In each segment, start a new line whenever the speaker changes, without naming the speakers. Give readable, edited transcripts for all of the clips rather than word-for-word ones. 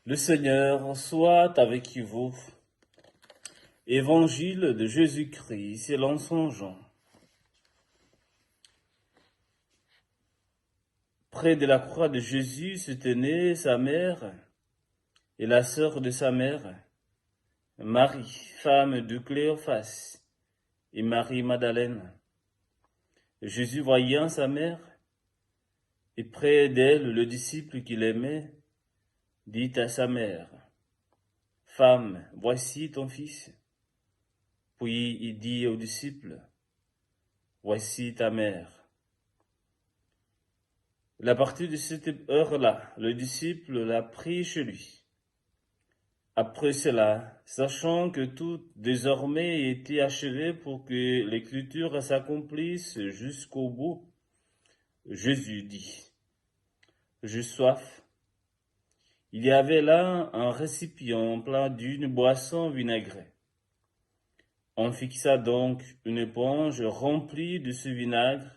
Le Seigneur soit avec vous. Évangile de Jésus-Christ selon Saint Jean. Près de la croix de Jésus se tenaient sa mère et la sœur de sa mère, Marie, femme de Cléophas, et Marie Madeleine. Jésus, voyant sa mère et près d'elle le disciple qu'il aimait, dit à sa mère, « Femme, voici ton fils. » Puis il dit au disciple, « Voici ta mère. » À partir de cette heure-là, le disciple l'a pris chez lui. Après cela, sachant que tout désormais était achevé pour que l'écriture s'accomplisse jusqu'au bout, Jésus dit, « J'ai soif. » Il y avait là un récipient plein d'une boisson vinaigrée. On fixa donc une éponge remplie de ce vinaigre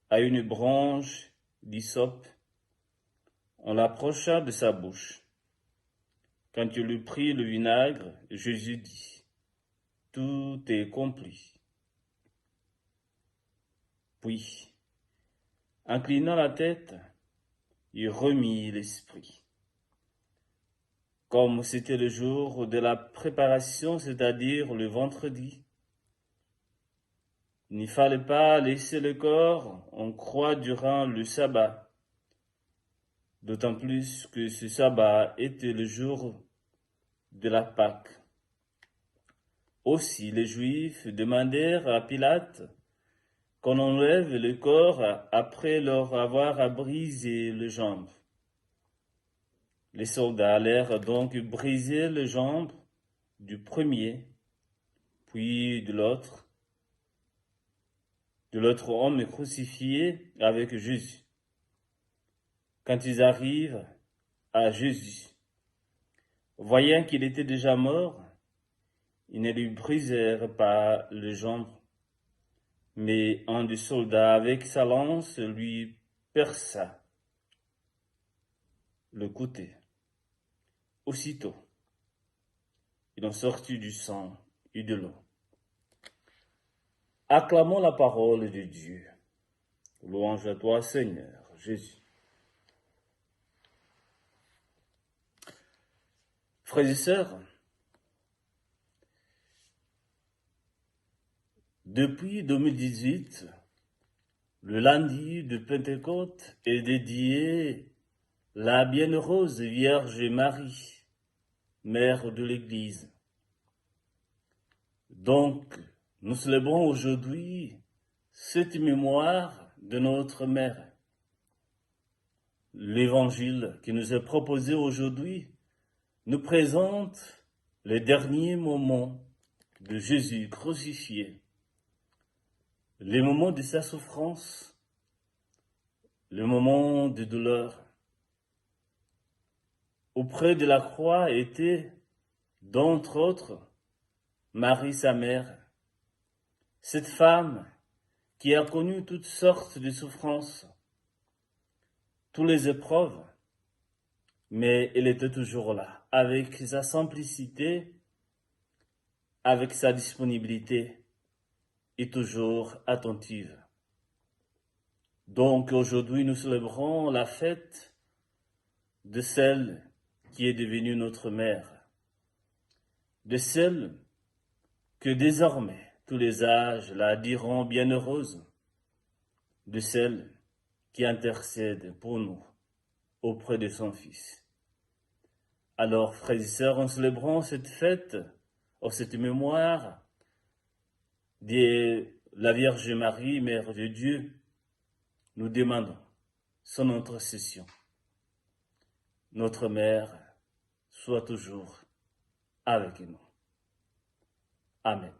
à une branche d'hysope. On l'approcha de sa bouche. Quand il eut pris le vinaigre, Jésus dit, « Tout est accompli. » Puis, inclinant la tête, il remit l'esprit. Comme c'était le jour de la préparation, c'est-à-dire le vendredi, il ne fallait pas laisser le corps en croix durant le sabbat, d'autant plus que ce sabbat était le jour de la Pâque. Aussi les Juifs demandèrent à Pilate qu'on enlève le corps après leur avoir brisé les jambes. Les soldats allèrent donc briser les jambes du premier, puis de l'autre homme crucifié avec Jésus. Quand ils arrivent à Jésus, voyant qu'il était déjà mort, ils ne lui brisèrent pas les jambes, mais un des soldats avec sa lance lui perça le côté. Aussitôt, il en sortit du sang et de l'eau. Acclamons la parole de Dieu. Louange à toi, Seigneur Jésus. Frères et sœurs, depuis 2018, le lundi de Pentecôte est dédié la bienheureuse Vierge Marie, Mère de l'Église. Donc, nous célébrons aujourd'hui cette mémoire de notre Mère. L'évangile qui nous est proposé aujourd'hui nous présente les derniers moments de Jésus crucifié, les moments de sa souffrance, le moment de douleur. Auprès de la croix était, d'entre autres, Marie sa mère, cette femme qui a connu toutes sortes de souffrances, toutes les épreuves, mais elle était toujours là, avec sa simplicité, avec sa disponibilité, et toujours attentive. Donc aujourd'hui, nous célébrons la fête de celle qui est devenue notre mère, de celle que désormais tous les âges la diront bienheureuse, de celle qui intercède pour nous auprès de son Fils. Alors, frères et sœurs, en célébrant cette fête, cette mémoire de la Vierge Marie, Mère de Dieu, nous demandons son intercession. Notre Mère soit toujours avec nous. Amen.